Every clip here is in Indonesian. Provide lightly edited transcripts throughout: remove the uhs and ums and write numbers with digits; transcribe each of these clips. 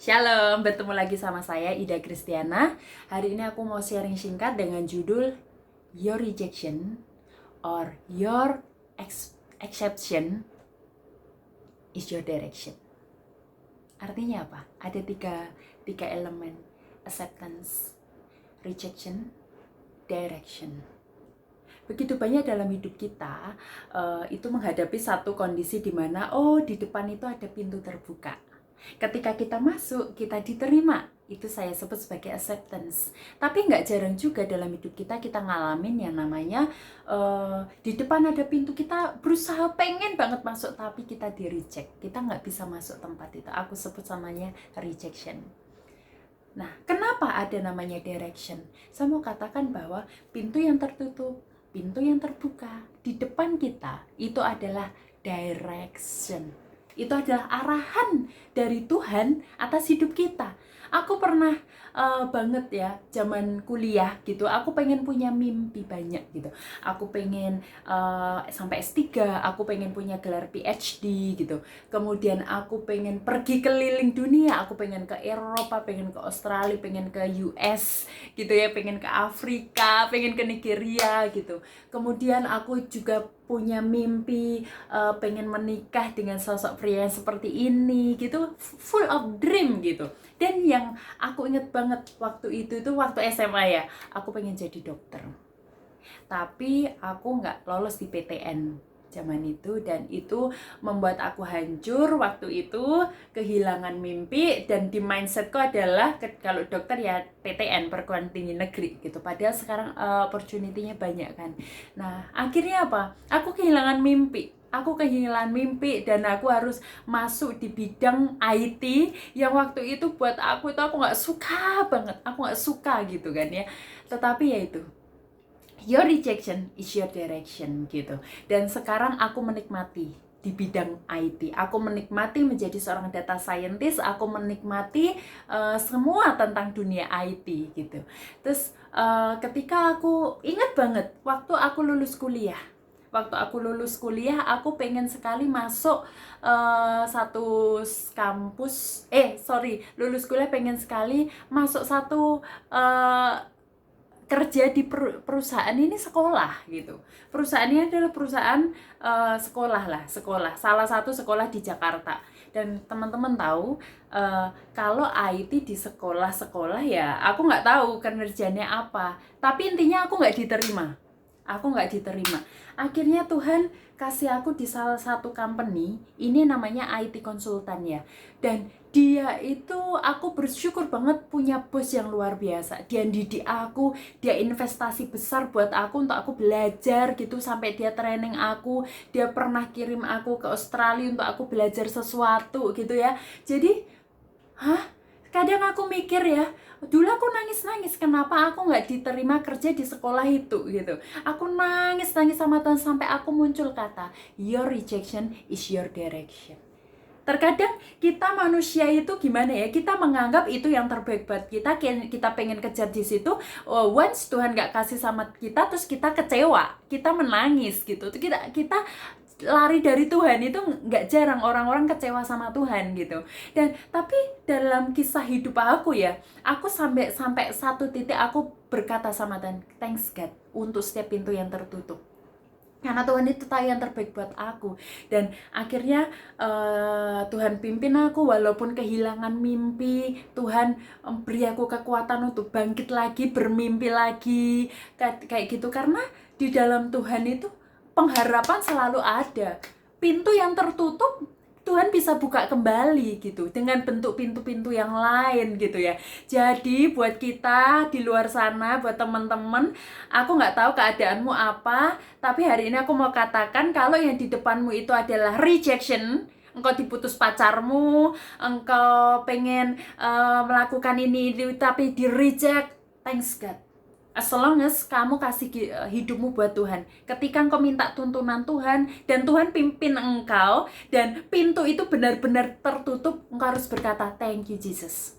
Shalom, bertemu lagi sama saya Ida Kristiana. Hari ini aku mau sharing singkat dengan judul Your Rejection or Your Exception is Your Direction. Artinya apa? Ada tiga elemen: acceptance, rejection, direction. Begitu banyak dalam hidup kita itu menghadapi satu kondisi di mana di depan itu ada pintu terbuka. Ketika kita masuk, kita diterima. Itu saya sebut sebagai acceptance. Tapi nggak jarang juga dalam hidup kita ngalamin yang namanya di depan ada pintu, kita berusaha pengen banget masuk, tapi kita di reject. Kita nggak bisa masuk tempat itu. Aku sebut namanya rejection. Nah, kenapa ada namanya direction? Saya mau katakan bahwa pintu yang tertutup, pintu yang terbuka di depan kita itu adalah direction. Itu adalah arahan dari Tuhan atas hidup kita. Aku pernah banget ya, zaman kuliah gitu, aku pengen punya mimpi banyak gitu. Aku pengen sampai S3, aku pengen punya gelar PhD gitu. Kemudian aku pengen pergi keliling dunia, aku pengen ke Eropa, pengen ke Australia, pengen ke US gitu ya, pengen ke Afrika, pengen ke Nigeria gitu. Kemudian aku juga punya mimpi pengen menikah dengan sosok pria yang seperti ini gitu, full of dream gitu. Dan yang aku inget banget waktu itu waktu SMA ya, aku pengen jadi dokter. Tapi aku nggak lolos di PTN zaman itu, dan itu membuat aku hancur waktu itu, kehilangan mimpi. Dan di mindsetku adalah kalau dokter ya PTN, perguruan tinggi negeri gitu, padahal sekarang opportunity-nya banyak kan. Nah akhirnya apa, aku kehilangan mimpi dan aku harus masuk di bidang IT yang waktu itu buat aku nggak suka banget, aku nggak suka gitu kan ya. Tetapi ya itu, your rejection is your direction gitu. Dan sekarang aku menikmati di bidang IT. Aku menikmati menjadi seorang data scientist. Aku menikmati semua tentang dunia IT gitu. Terus ketika aku ingat banget waktu aku lulus kuliah. Aku pengen sekali masuk satu kampus. Lulus kuliah pengen sekali masuk satu kerja di perusahaan ini, sekolah gitu. Perusahaan ini adalah perusahaan sekolah, salah satu sekolah di Jakarta. Dan teman-teman tahu kalau IT di sekolah ya, aku nggak tahu kinerjanya apa. Tapi intinya aku nggak diterima. Akhirnya Tuhan kasih aku di salah satu company, ini namanya IT konsultan ya. Dan dia itu, aku bersyukur banget punya bos yang luar biasa. Dia didik aku, dia investasi besar buat aku untuk aku belajar gitu, sampai dia training aku. Dia pernah kirim aku ke Australia untuk aku belajar sesuatu gitu ya. Jadi, kadang aku mikir ya, dulu aku nangis-nangis kenapa aku nggak diterima kerja di sekolah itu gitu. Aku nangis sama Tuhan sampai aku muncul kata, your rejection is your direction. Terkadang kita manusia itu gimana ya, kita menganggap itu yang terbaik buat kita pengen kejar di situ. Once Tuhan nggak kasih sama kita, terus kita kecewa, kita menangis gitu. Kita lari dari Tuhan. Itu nggak jarang orang-orang kecewa sama Tuhan gitu. Dan tapi dalam kisah hidup aku ya, aku sampai satu titik aku berkata sama Tuhan, thanks God untuk setiap pintu yang tertutup, karena Tuhan itu tahu yang terbaik buat aku. Dan akhirnya Tuhan pimpin aku, walaupun kehilangan mimpi, Tuhan beri aku kekuatan untuk bangkit lagi, bermimpi lagi, kayak gitu. Karena di dalam Tuhan itu pengharapan selalu ada. Pintu yang tertutup Tuhan bisa buka kembali gitu, dengan bentuk pintu-pintu yang lain gitu ya. Jadi buat kita di luar sana, buat teman-teman, aku nggak tahu keadaanmu apa, tapi hari ini aku mau katakan kalau yang di depanmu itu adalah rejection. Engkau diputus pacarmu, engkau pengen melakukan ini tapi di reject, thanks God. As long as kamu kasih hidupmu buat Tuhan. Ketika engkau minta tuntunan Tuhan dan Tuhan pimpin engkau, dan pintu itu benar-benar tertutup, engkau harus berkata, thank you Jesus.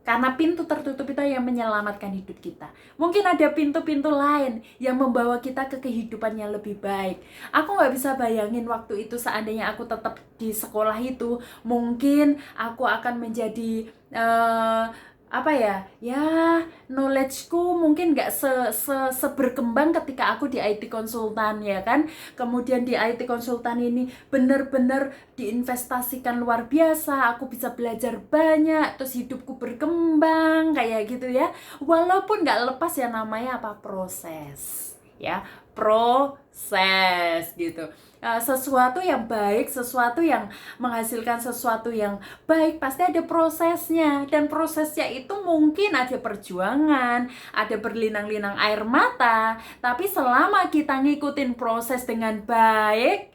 Karena pintu tertutup itu yang menyelamatkan hidup kita. Mungkin ada pintu-pintu lain yang membawa kita ke kehidupan yang lebih baik. Aku nggak bisa bayangin waktu itu seandainya aku tetap di sekolah itu, mungkin aku akan menjadi apa ya, knowledge-ku mungkin nggak seberkembang ketika aku di IT konsultan, ya kan. Kemudian di IT konsultan ini benar-benar diinvestasikan luar biasa, aku bisa belajar banyak, terus hidupku berkembang kayak gitu ya. Walaupun nggak lepas ya namanya apa, proses ya, proses gitu. Sesuatu yang baik, sesuatu yang menghasilkan sesuatu yang baik pasti ada prosesnya, dan prosesnya itu mungkin ada perjuangan, ada berlinang-linang air mata, tapi selama kita ngikutin proses dengan baik,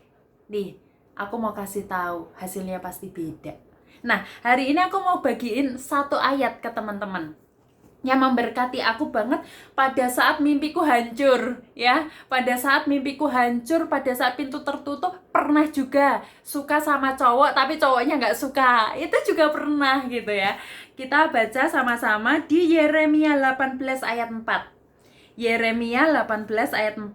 nih aku mau kasih tahu hasilnya pasti beda. Nah, hari ini aku mau bagiin satu ayat ke teman-teman yang memberkati aku banget pada saat mimpiku hancur ya. Pada saat mimpiku hancur, pada saat pintu tertutup, pernah juga suka sama cowok tapi cowoknya nggak suka. Itu juga pernah gitu ya. Kita baca sama-sama di Yeremia 18 ayat 4. Yeremia 18 ayat 4.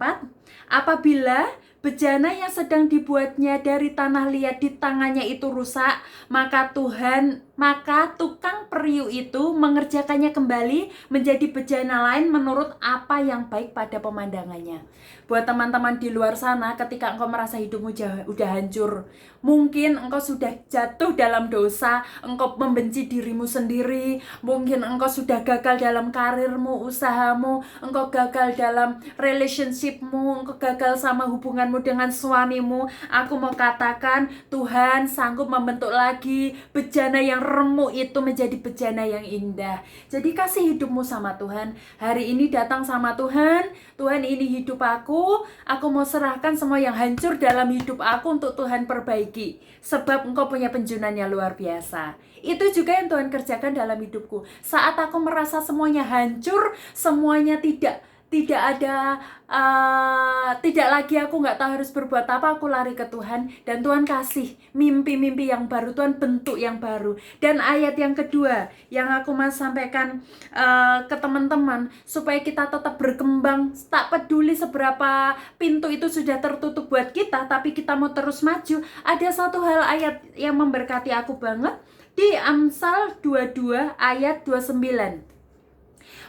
Apabila bejana yang sedang dibuatnya dari tanah liat di tangannya itu rusak, maka tukang periuk itu mengerjakannya kembali menjadi bejana lain menurut apa yang baik pada pemandangannya. Buat teman-teman di luar sana, ketika engkau merasa hidupmu udah hancur, mungkin engkau sudah jatuh dalam dosa, engkau membenci dirimu sendiri, mungkin engkau sudah gagal dalam karirmu, usahamu, engkau gagal dalam relationshipmu, engkau gagal sama hubunganmu dengan suamimu. Aku mau katakan, Tuhan sanggup membentuk lagi bejana yang remuk itu menjadi bejana yang indah. Jadi kasih hidupmu sama Tuhan. Hari ini datang sama Tuhan. Tuhan, ini hidup aku mau serahkan semua yang hancur dalam hidup aku untuk Tuhan perbaiki. Sebab engkau punya penjunan yang luar biasa. Itu juga yang Tuhan kerjakan dalam hidupku. Saat aku merasa semuanya hancur, semuanya tidak ada, tidak lagi aku nggak tahu harus berbuat apa, aku lari ke Tuhan, dan Tuhan kasih mimpi-mimpi yang baru, Tuhan bentuk yang baru. Dan ayat yang kedua yang aku mau sampaikan ke teman-teman, supaya kita tetap berkembang, tak peduli seberapa pintu itu sudah tertutup buat kita, tapi kita mau terus maju. Ada satu hal ayat yang memberkati aku banget di Amsal 22 ayat 29.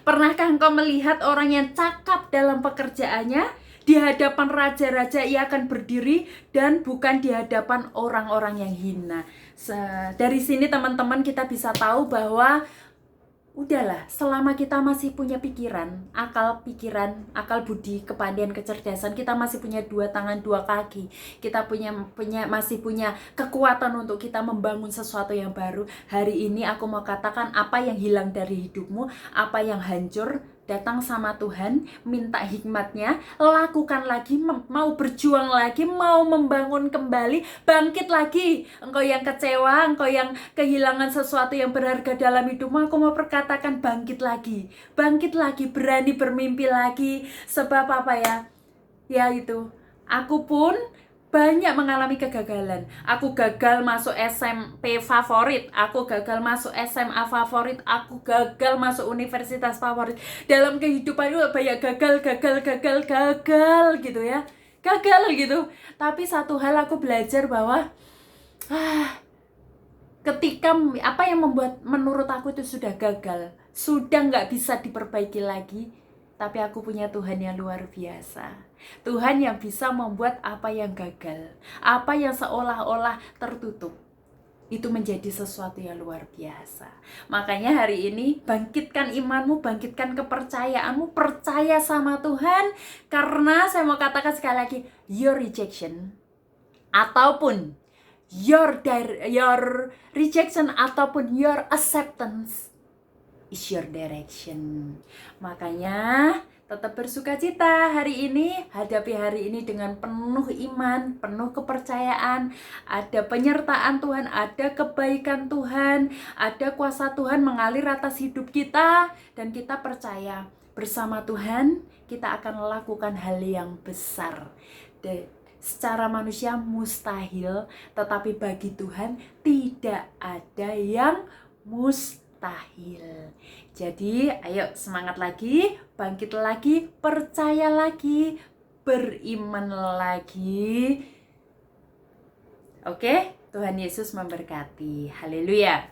Pernahkah engkau melihat orang yang cakap dalam pekerjaannya? Di hadapan raja-raja ia akan berdiri dan bukan di hadapan orang-orang yang hina. Dari sini teman-teman kita bisa tahu bahwa udahlah, selama kita masih punya pikiran, akal budi, kepandaian, kecerdasan, kita masih punya 2 tangan, 2 kaki, kita masih punya kekuatan untuk kita membangun sesuatu yang baru. Hari ini aku mau katakan, apa yang hilang dari hidupmu, apa yang hancur, datang sama Tuhan, minta hikmatnya, lakukan lagi, mau berjuang lagi, mau membangun kembali, bangkit lagi. Engkau yang kecewa, engkau yang kehilangan sesuatu yang berharga dalam hidupmu, aku mau perkatakan bangkit lagi, berani bermimpi lagi. Sebab apa ya? Ya itu, aku pun banyak mengalami kegagalan. Aku gagal masuk SMP favorit, aku gagal masuk SMA favorit, aku gagal masuk universitas favorit. Dalam kehidupan itu banyak gagal gitu ya. Gagal gitu. Tapi satu hal aku belajar bahwa ketika apa yang membuat menurut aku itu sudah gagal, sudah nggak bisa diperbaiki lagi, tapi aku punya Tuhan yang luar biasa. Tuhan yang bisa membuat apa yang gagal, apa yang seolah-olah tertutup, itu menjadi sesuatu yang luar biasa. Makanya hari ini bangkitkan imanmu, bangkitkan kepercayaanmu, percaya sama Tuhan. Karena saya mau katakan sekali lagi, your rejection ataupun your rejection ataupun your acceptance is your direction. Makanya tetap bersuka cita hari ini, hadapi hari ini dengan penuh iman, penuh kepercayaan. Ada penyertaan Tuhan, ada kebaikan Tuhan, ada kuasa Tuhan mengalir atas hidup kita, dan kita percaya bersama Tuhan kita akan melakukan hal yang besar. Secara manusia mustahil, tetapi bagi Tuhan tidak ada yang mustahil. mustahil. Jadi ayo semangat lagi, bangkit lagi, percaya lagi, beriman lagi. Oke, Tuhan Yesus memberkati. Haleluya.